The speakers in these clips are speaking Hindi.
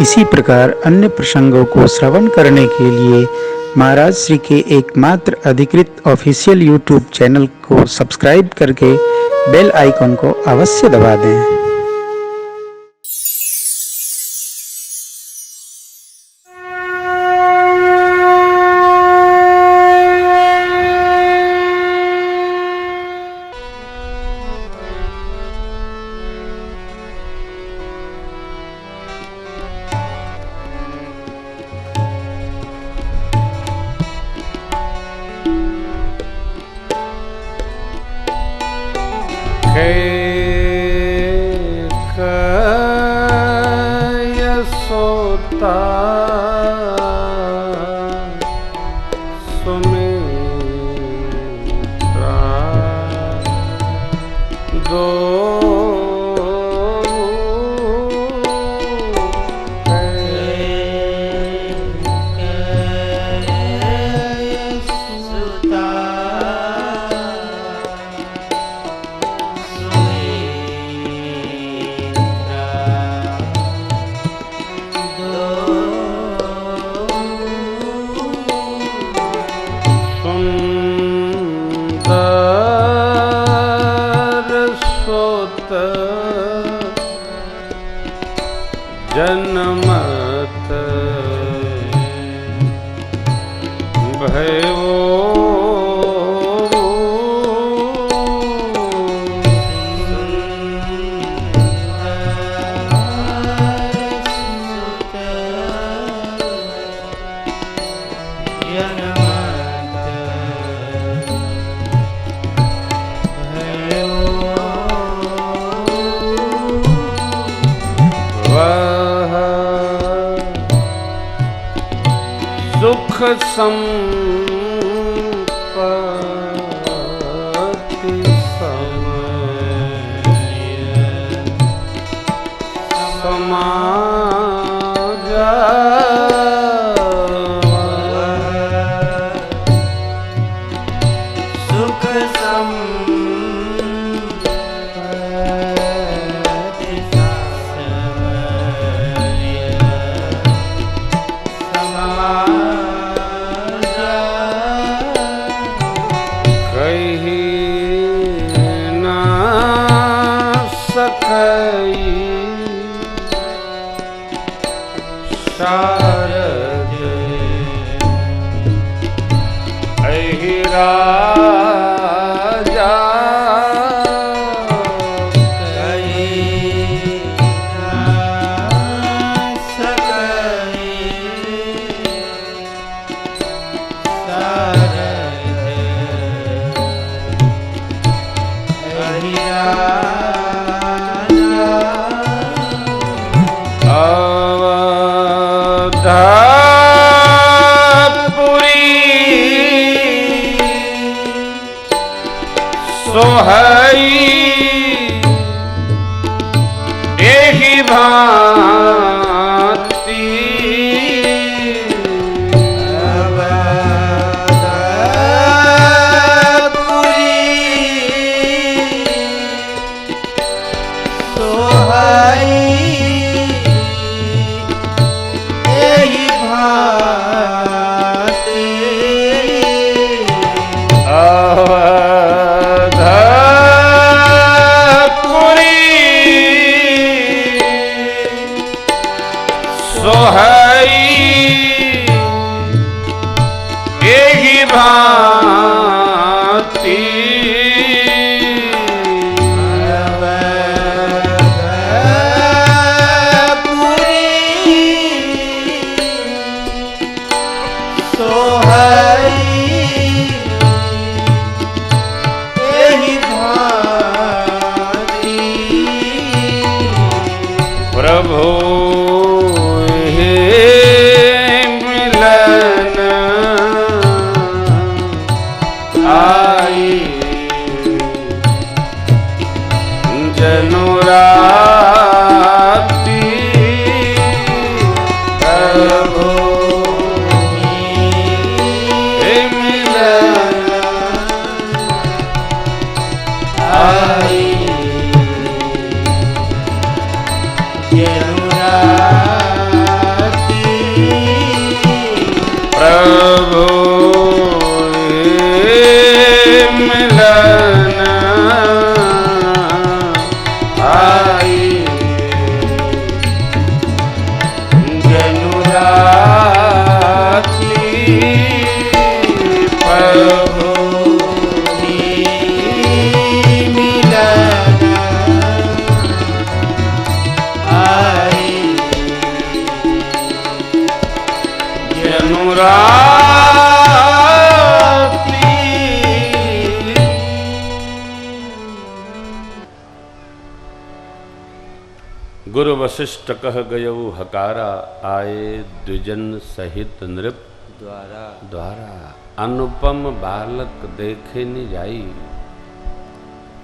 इसी प्रकार अन्य प्रसंगों को श्रवण करने के लिए महाराज श्री के एकमात्र अधिकृत ऑफिशियल यूट्यूब चैनल को सब्सक्राइब करके बेल आइकन को अवश्य दबा दें। सोता सुमित्रा दो जनमत भयो सुख संपत्ति समाज सुख शारद अहि राजा सोहई एहि भांति सोहई एहि भांति सोहई एहि भांति प्रभु मिलन आई जनुराती प्रभु मिलन आई जनुराती वशिष्ठ कह गयो हकारा, आए द्विजन सहित नृप द्वारा। अनुपम बालक देखे न जाई,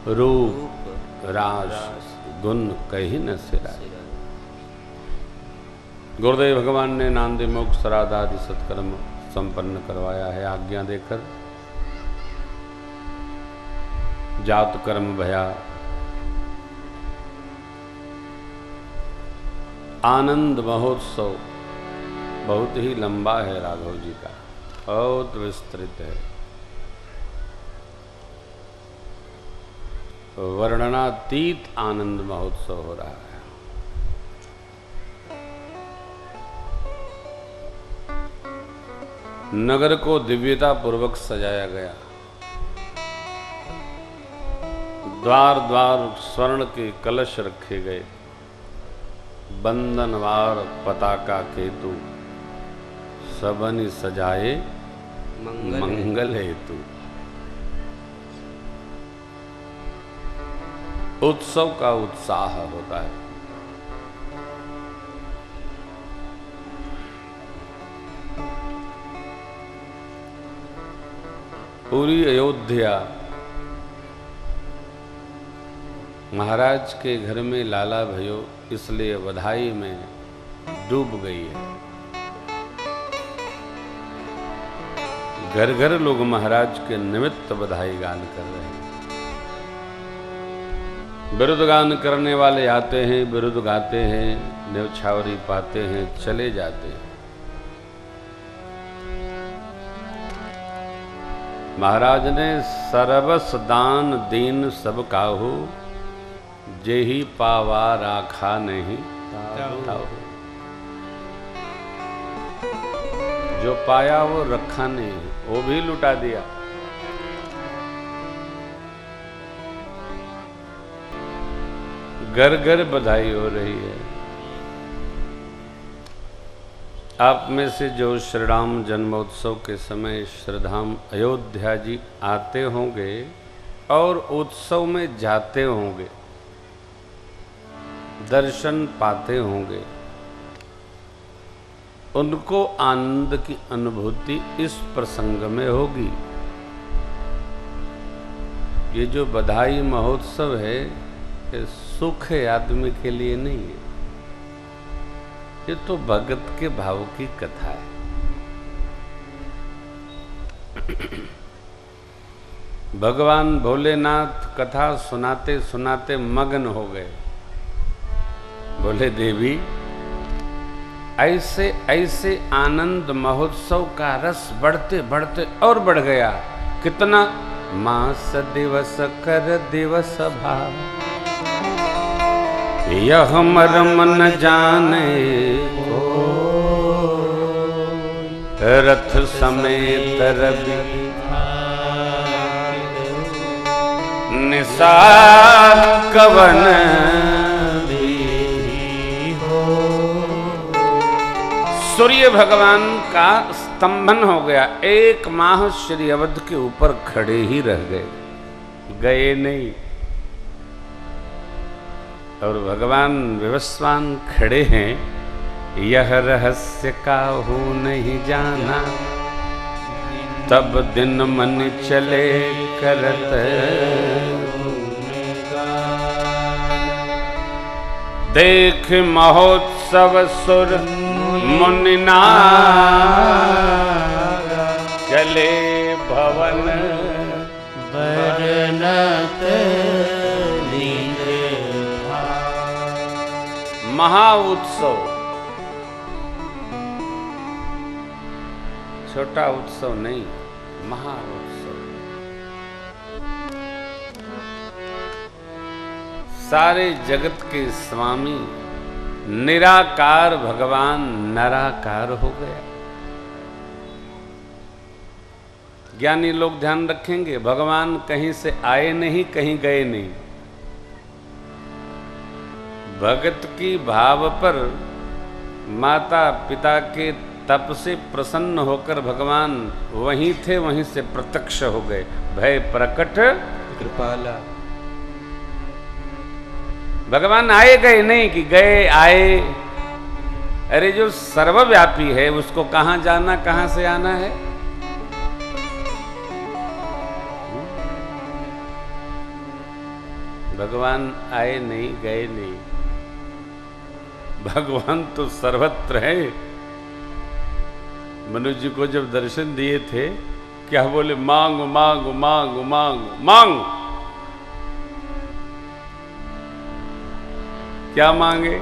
रूप रास गुण कही न सिराई। गुरुदेव भगवान ने नांदी मोक्ष श्राद्ध आदि सत्कर्म संपन्न करवाया है। आज्ञा देकर जात कर्म भया, आनंद महोत्सव बहुत ही लंबा है राघव जी का, बहुत विस्तृत है, वर्णनातीत आनंद महोत्सव हो रहा है। नगर को दिव्यता पूर्वक सजाया गया। द्वार द्वार स्वर्ण के कलश रखे गए, बंधनवार पताका केतु, सबनि सजाए मंगल हेतु। उत्सव का उत्साह होता है। पूरी अयोध्या महाराज के घर में लाला भयो, इसलिए बधाई में डूब गई है। घर घर लोग महाराज के निमित्त बधाई गान कर रहे हैं। विरुद्ध गान करने वाले आते हैं, विरुद्ध गाते हैं, न्यौछावरी पाते हैं, चले जाते हैं। महाराज ने सर्वस दान दीन सब काहू, जेही पावा राखा नहीं ताहू। जो पाया वो रखा नहीं, वो भी लुटा दिया। घर घर बधाई हो रही है। आप में से जो श्री राम जन्मोत्सव के समय श्रीधाम अयोध्या जी आते होंगे और उत्सव में जाते होंगे, दर्शन पाते होंगे, उनको आनंद की अनुभूति इस प्रसंग में होगी। ये जो बधाई महोत्सव है, ये सुख है आदमी के लिए नहीं है। ये तो भगत के भाव की कथा है। भगवान भोलेनाथ कथा सुनाते सुनाते मग्न हो गए। बोले देवी, ऐसे ऐसे आनंद महोत्सव का रस बढ़ते बढ़ते और बढ़ गया। कितना? मास दिवस कर दिवस भाव, यह मर्म न जाने को, रथ समेत रवि निशा कवन सूर्य भगवान का स्तंभन हो गया। 1 माह श्री अवध के ऊपर खड़े ही रह गए, गए नहीं। और भगवान विवस्वान खड़े हैं। यह रहस्य काहू नहीं जाना, तब दिन मन चले करत। देख महोत्सव सुर मुनिना, चले भवन बरनत। महा उत्सव, छोटा उत्सव नहीं, महा उत्सव। सारे जगत के स्वामी निराकार भगवान नराकार हो गया। ज्ञानी लोग ध्यान रखेंगे, भगवान कहीं से आए नहीं, कहीं गए नहीं। भगत की भाव पर माता पिता के तप से प्रसन्न होकर भगवान वहीं थे, वहीं से प्रत्यक्ष हो गए। भय प्रकट कृपाला। भगवान आए गए नहीं कि गए आए। अरे जो सर्वव्यापी है उसको कहां जाना, कहां से आना है? भगवान आए नहीं, गए नहीं। भगवान तो सर्वत्र है। मनुष्य को जब दर्शन दिए थे, क्या बोले? मांग मांग मांग मांग मांग। क्या मांगे?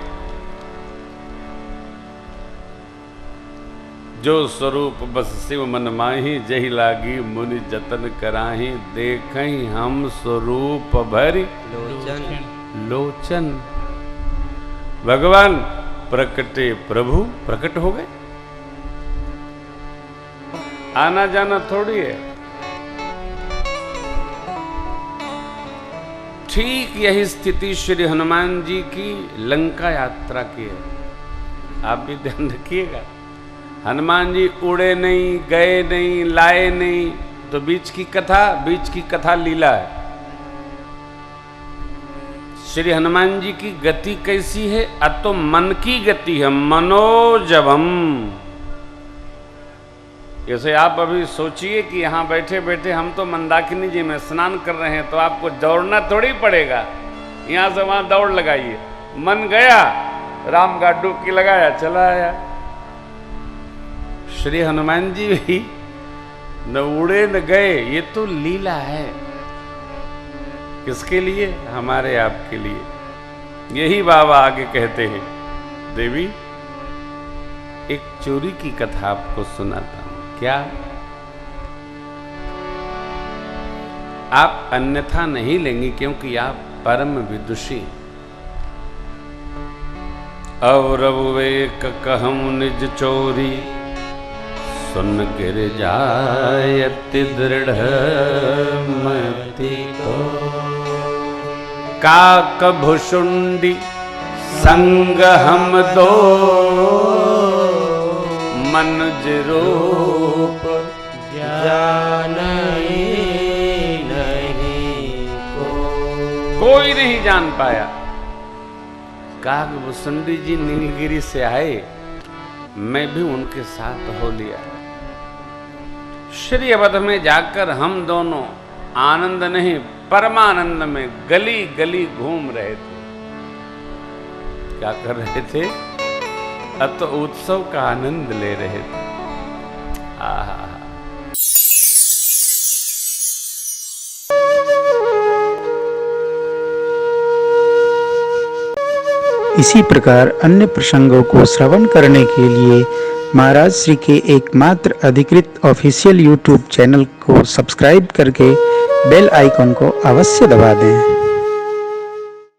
जो स्वरूप बस शिव मन माही, जही लागी मुनि जतन कराही, देखई हम स्वरूप भरी लोचन लोचन। भगवान प्रकटे प्रभु प्रकट हो गए। आना जाना थोड़ी है। ठीक यही स्थिति श्री हनुमान जी की लंका यात्रा की है। आप भी ध्यान रखिएगा, हनुमान जी उड़े नहीं, गए नहीं, लाए नहीं, तो बीच की कथा लीला है। श्री हनुमान जी की गति कैसी है? तो मन की गति है, मनोजवम। जैसे आप अभी सोचिए कि यहां बैठे बैठे हम तो मंदाकिनी जी में स्नान कर रहे हैं, तो आपको दौड़ना थोड़ी पड़ेगा, यहां से वहां दौड़ लगाइए। मन गया, राम का डुबकी लगाया, चला आया। श्री हनुमान जी भी न उड़े न गए, ये तो लीला है। किसके लिए? हमारे आपके लिए। यही बाबा आगे कहते हैं, देवी एक चोरी की कथा आपको सुनाता हूं। क्या? आप अन्यथा नहीं लेंगे क्योंकि आप परम विदुषी। और एक कहूं निज चोरी, सुन गिर जायति दृढ़ मति को। काक भुषुंडी संग हम दो, मनुज रूप जानई नहीं को। कोई नहीं जान पाया। काक भुषुंडी जी नीलगिरी से आए, मैं भी उनके साथ हो लिया। श्री अवध में जाकर हम दोनों आनंद नहीं परमानंद में गली गली घूम रहे थे। क्या कर रहे थे? तो उत्सव का आनंद ले रहे थे। आहा। इसी प्रकार अन्य प्रसंगों को श्रवण करने के लिए महाराज श्री के एकमात्र अधिकृत ऑफिशियल YouTube चैनल को सब्सक्राइब करके बेल आइकन को अवश्य दबा दें।